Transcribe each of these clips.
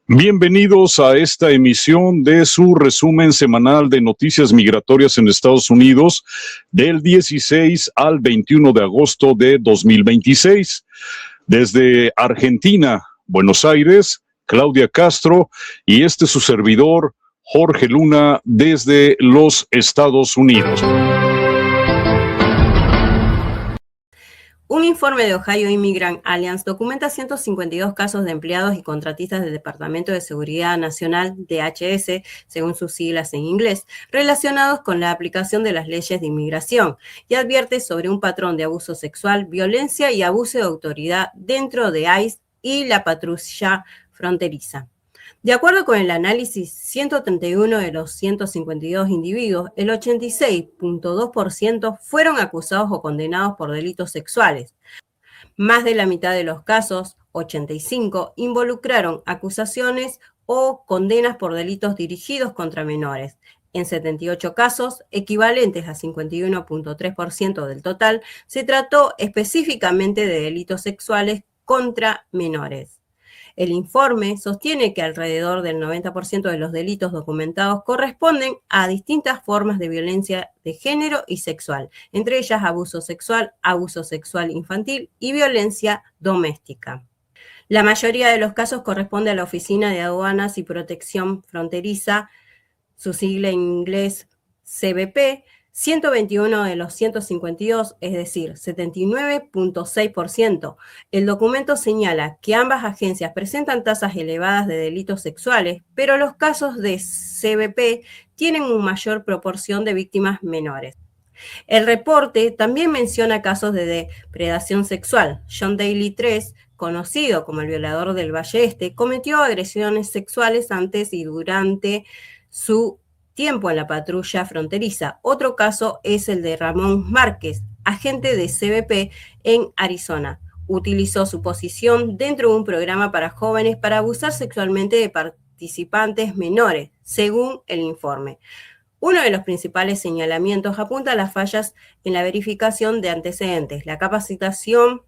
Bienvenidos a esta emisión de su resumen semanal de noticias migratorias en Estados Unidos del 16 al 21 de agosto de 2026. Desde Argentina, Buenos Aires, Claudia Castro y su servidor, Jorge Luna, desde los Estados Unidos. Un informe de Ohio Immigrant Alliance documenta 152 casos de empleados y contratistas del Departamento de Seguridad Nacional, DHS, según sus siglas en inglés, relacionados con la aplicación de las leyes de inmigración, y advierte sobre un patrón de abuso sexual, violencia y abuso de autoridad dentro de ICE y la patrulla fronteriza. De acuerdo con el análisis, 131 de los 152 individuos, el 86.2% fueron acusados o condenados por delitos sexuales. Más de la mitad de los casos, 85, involucraron acusaciones o condenas por delitos dirigidos contra menores. En 78 casos, equivalentes a 51.3% del total, se trató específicamente de delitos sexuales contra menores. El informe sostiene que alrededor del 90% de los delitos documentados corresponden a distintas formas de violencia de género y sexual, entre ellas abuso sexual infantil y violencia doméstica. La mayoría de los casos corresponde a la Oficina de Aduanas y Protección Fronteriza, su sigla en inglés CBP. 121 de los 152, es decir, 79.6%. El documento señala que ambas agencias presentan tasas elevadas de delitos sexuales, pero los casos de CBP tienen una mayor proporción de víctimas menores. El reporte también menciona casos de depredación sexual. John Daly III, conocido como el violador del Valle Este, cometió agresiones sexuales antes y durante su tiempo en la patrulla fronteriza. Otro caso es el de Ramón Márquez, agente de CBP en Arizona. Utilizó su posición dentro de un programa para jóvenes para abusar sexualmente de participantes menores, según el informe. Uno de los principales señalamientos apunta a las fallas en la verificación de antecedentes, la capacitación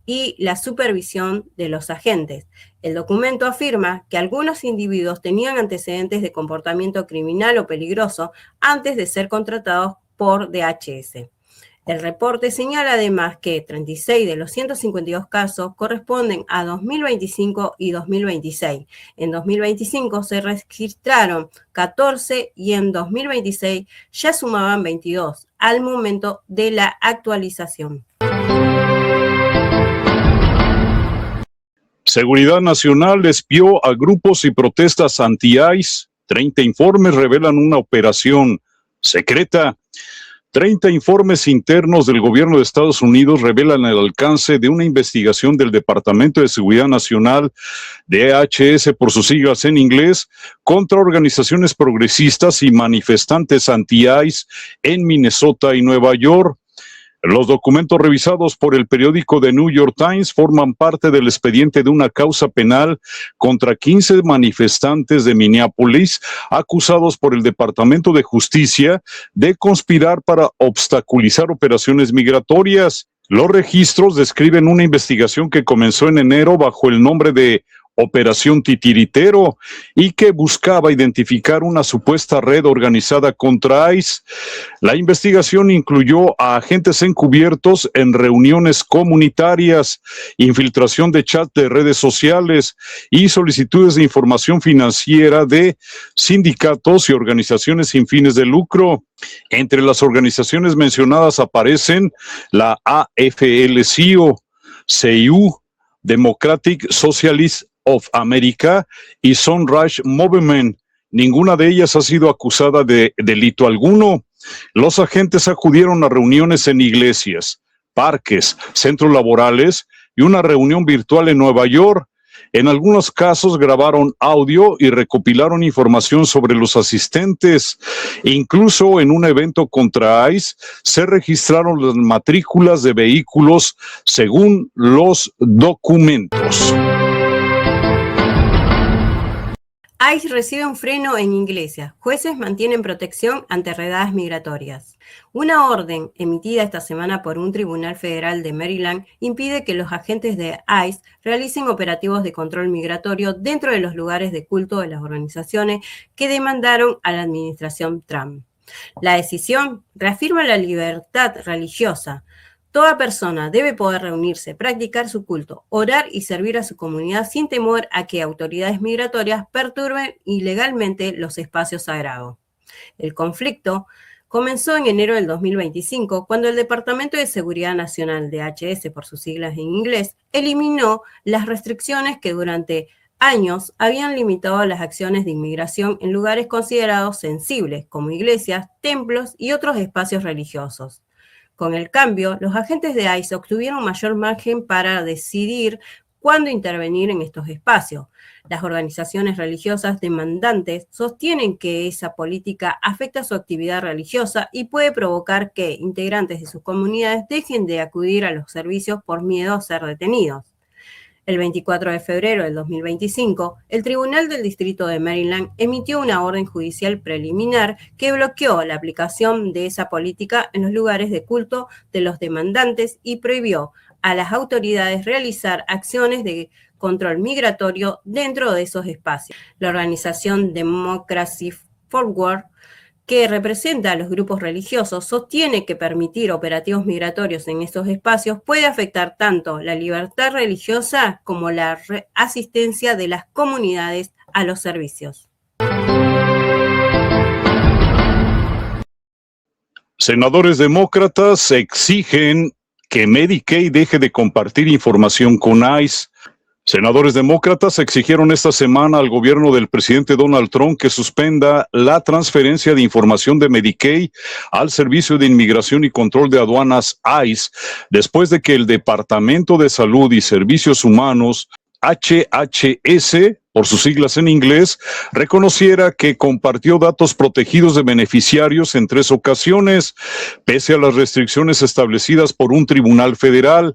y la supervisión de los agentes. El documento afirma que algunos individuos tenían antecedentes de comportamiento criminal o peligroso antes de ser contratados por DHS. El reporte señala además que 36 de los 152 casos corresponden a 2025 y 2026. En 2025 se registraron 14 y en 2026 ya sumaban 22 al momento de la actualización. Seguridad Nacional espió a grupos y protestas anti-ICE. 30 informes revelan una operación secreta. 30 informes internos del gobierno de Estados Unidos revelan el alcance de una investigación del Departamento de Seguridad Nacional, DHS por sus siglas en inglés, contra organizaciones progresistas y manifestantes anti-ICE en Minnesota y Nueva York. Los documentos revisados por el periódico The New York Times forman parte del expediente de una causa penal contra 15 manifestantes de Minneapolis acusados por el Departamento de Justicia de conspirar para obstaculizar operaciones migratorias. Los registros describen una investigación que comenzó en enero bajo el nombre de Operación Titiritero y que buscaba identificar una supuesta red organizada contra ICE. La investigación incluyó a agentes encubiertos en reuniones comunitarias, infiltración de chat de redes sociales y solicitudes de información financiera de sindicatos y organizaciones sin fines de lucro. Entre las organizaciones mencionadas aparecen la AFL-CIO, CIU, Democratic Socialist of America y Sunrise Movement. Ninguna de ellas ha sido acusada de delito alguno. Los agentes acudieron a reuniones en iglesias, parques, centros laborales y una reunión virtual en Nueva York. En algunos casos grabaron audio y recopilaron información sobre los asistentes. Incluso en un evento contra ICE se registraron las matrículas de vehículos según los documentos. ICE recibe un freno en Iglesias. Jueces mantienen protección ante redadas migratorias. Una orden emitida esta semana por un tribunal federal de Maryland impide que los agentes de ICE realicen operativos de control migratorio dentro de los lugares de culto de las organizaciones que demandaron a la administración Trump. La decisión reafirma la libertad religiosa. Toda persona debe poder reunirse, practicar su culto, orar y servir a su comunidad sin temor a que autoridades migratorias perturben ilegalmente los espacios sagrados. El conflicto comenzó en enero del 2025, cuando el Departamento de Seguridad Nacional, DHS por sus siglas en inglés, eliminó las restricciones que durante años habían limitado las acciones de inmigración en lugares considerados sensibles, como iglesias, templos y otros espacios religiosos. Con el cambio, los agentes de ICE obtuvieron mayor margen para decidir cuándo intervenir en estos espacios. Las organizaciones religiosas demandantes sostienen que esa política afecta su actividad religiosa y puede provocar que integrantes de sus comunidades dejen de acudir a los servicios por miedo a ser detenidos. El 24 de febrero del 2025, el Tribunal del Distrito de Maryland emitió una orden judicial preliminar que bloqueó la aplicación de esa política en los lugares de culto de los demandantes y prohibió a las autoridades realizar acciones de control migratorio dentro de esos espacios. La organización Democracy Forward, que representa a los grupos religiosos, sostiene que permitir operativos migratorios en estos espacios puede afectar tanto la libertad religiosa como la asistencia de las comunidades a los servicios. Senadores demócratas exigen que Medicaid deje de compartir información con ICE. Senadores demócratas exigieron esta semana al gobierno del presidente Donald Trump que suspenda la transferencia de información de Medicaid al Servicio de Inmigración y Control de Aduanas ICE, después de que el Departamento de Salud y Servicios Humanos, HHS, por sus siglas en inglés, reconociera que compartió datos protegidos de beneficiarios en 3 ocasiones, pese a las restricciones establecidas por un tribunal federal.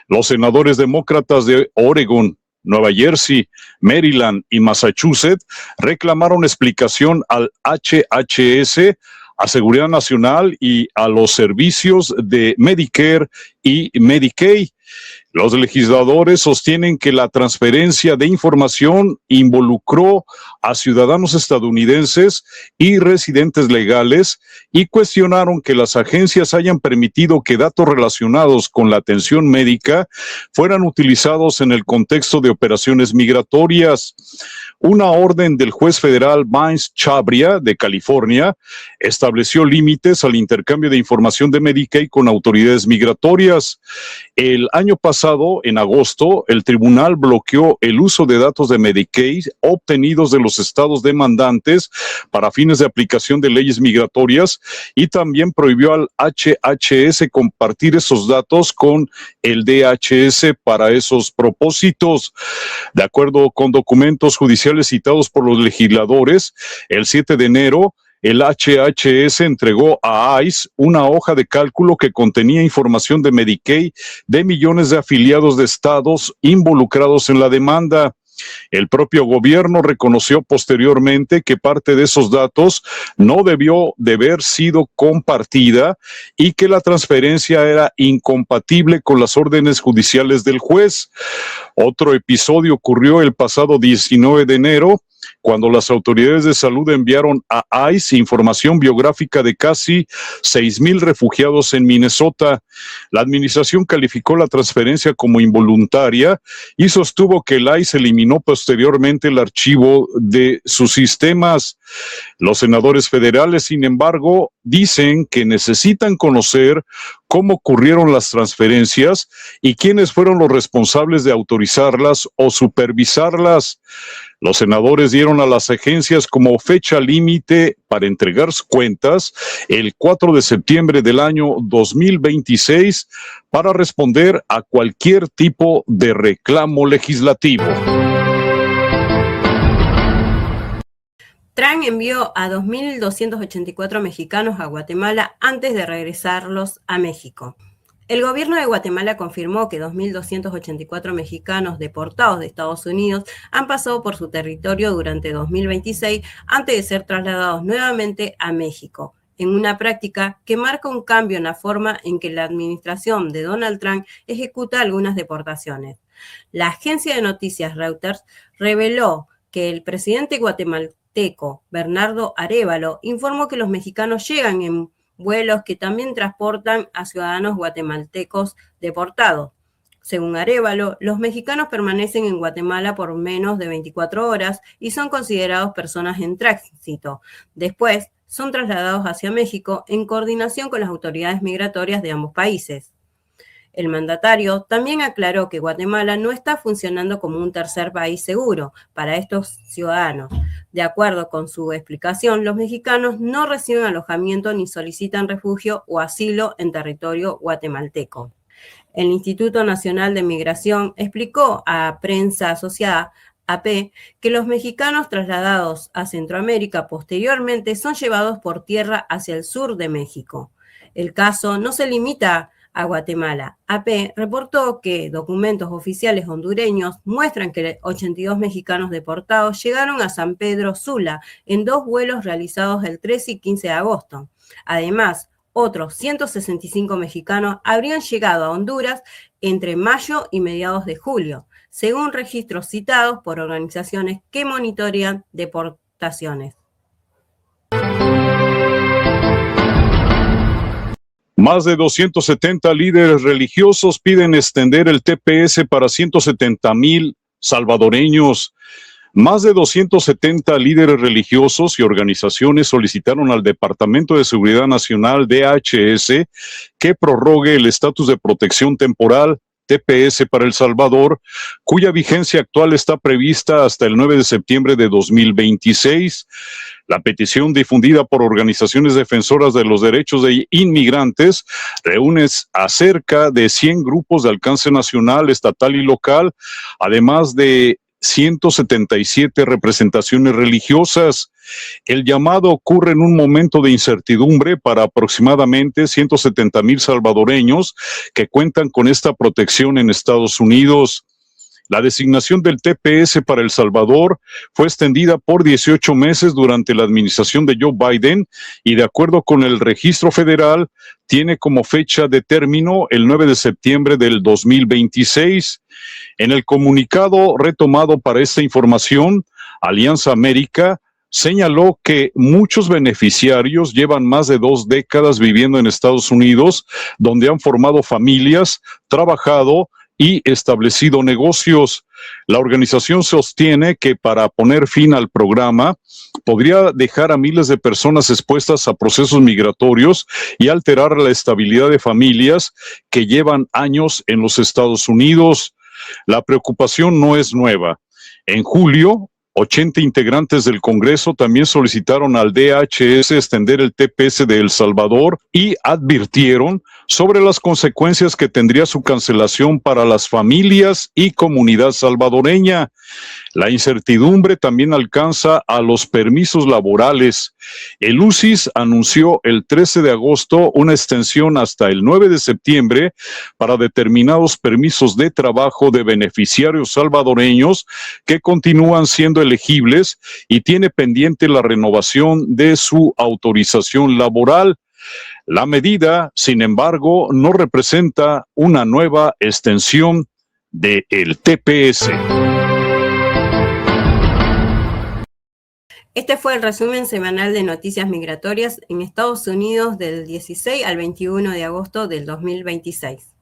Los senadores demócratas de Oregon, Nueva Jersey, Maryland y Massachusetts reclamaron explicación al HHS, a Seguridad Nacional y a los servicios de Medicare y Medicaid. Los legisladores sostienen que la transferencia de información involucró a ciudadanos estadounidenses y residentes legales y cuestionaron que las agencias hayan permitido que datos relacionados con la atención médica fueran utilizados en el contexto de operaciones migratorias. Una orden del juez federal Vince Chabria de California estableció límites al intercambio de información de Medicaid con autoridades migratorias. El año pasado, en agosto, el tribunal bloqueó el uso de datos de Medicaid obtenidos de los estados demandantes para fines de aplicación de leyes migratorias y también prohibió al HHS compartir esos datos con el DHS para esos propósitos. De acuerdo con documentos judiciales citados por los legisladores, el 7 de enero, el HHS entregó a ICE una hoja de cálculo que contenía información de Medicaid de millones de afiliados de estados involucrados en la demanda. El propio gobierno reconoció posteriormente que parte de esos datos no debió de haber sido compartida y que la transferencia era incompatible con las órdenes judiciales del juez. Otro episodio ocurrió el pasado 19 de enero, cuando las autoridades de salud enviaron a ICE información biográfica de casi 6,000 refugiados en Minnesota. La administración calificó la transferencia como involuntaria y sostuvo que el ICE eliminó posteriormente el archivo de sus sistemas. Los senadores federales, sin embargo, dicen que necesitan conocer cómo ocurrieron las transferencias y quiénes fueron los responsables de autorizarlas o supervisarlas. Los senadores dieron a las agencias como fecha límite para entregar cuentas el 4 de septiembre del año 2026 para responder a cualquier tipo de reclamo legislativo. Trump envió a 2.284 mexicanos a Guatemala antes de regresarlos a México. El gobierno de Guatemala confirmó que 2.284 mexicanos deportados de Estados Unidos han pasado por su territorio durante 2026 antes de ser trasladados nuevamente a México, en una práctica que marca un cambio en la forma en que la administración de Donald Trump ejecuta algunas deportaciones. La agencia de noticias Reuters reveló que el presidente guatemalteco Bernardo Arévalo informó que los mexicanos llegan en vuelos que también transportan a ciudadanos guatemaltecos deportados. Según Arévalo, los mexicanos permanecen en Guatemala por menos de 24 horas y son considerados personas en tránsito. Después, son trasladados hacia México en coordinación con las autoridades migratorias de ambos países. El mandatario también aclaró que Guatemala no está funcionando como un tercer país seguro para estos ciudadanos. De acuerdo con su explicación, los mexicanos no reciben alojamiento ni solicitan refugio o asilo en territorio guatemalteco. El Instituto Nacional de Migración explicó a Prensa Asociada, AP, que los mexicanos trasladados a Centroamérica posteriormente son llevados por tierra hacia el sur de México. El caso no se limita a Guatemala. AP reportó que documentos oficiales hondureños muestran que 82 mexicanos deportados llegaron a San Pedro Sula en 2 vuelos realizados el 13 y 15 de agosto. Además, otros 165 mexicanos habrían llegado a Honduras entre mayo y mediados de julio, según registros citados por organizaciones que monitorean deportaciones. Más de 270 líderes religiosos piden extender el TPS para 170,000 salvadoreños. Más de 270 líderes religiosos y organizaciones solicitaron al Departamento de Seguridad Nacional, DHS, que prorrogue el estatus de protección temporal, TPS, para El Salvador, cuya vigencia actual está prevista hasta el 9 de septiembre de 2026. La petición, difundida por organizaciones defensoras de los derechos de inmigrantes, reúne a cerca de 100 grupos de alcance nacional, estatal y local, además de 177 representaciones religiosas. El llamado ocurre en un momento de incertidumbre para aproximadamente 170,000 salvadoreños que cuentan con esta protección en Estados Unidos. La designación del TPS para El Salvador fue extendida por 18 meses durante la administración de Joe Biden y, de acuerdo con el registro federal, tiene como fecha de término el 9 de septiembre del 2026. En el comunicado retomado para esta información, Alianza América señaló que muchos beneficiarios llevan más de 2 décadas viviendo en Estados Unidos, donde han formado familias, trabajado y establecido negocios. La organización sostiene que para poner fin al programa podría dejar a miles de personas expuestas a procesos migratorios y alterar la estabilidad de familias que llevan años en los Estados Unidos. La preocupación no es nueva. En julio, 80 integrantes del Congreso también solicitaron al DHS extender el TPS de El Salvador y advirtieron sobre las consecuencias que tendría su cancelación para las familias y comunidad salvadoreña. La incertidumbre también alcanza a los permisos laborales. El UCIS anunció el 13 de agosto una extensión hasta el 9 de septiembre para determinados permisos de trabajo de beneficiarios salvadoreños que continúan siendo elegibles y tiene pendiente la renovación de su autorización laboral. La medida, sin embargo, no representa una nueva extensión del TPS. Este fue el resumen semanal de noticias migratorias en Estados Unidos del 16 al 21 de agosto del 2026.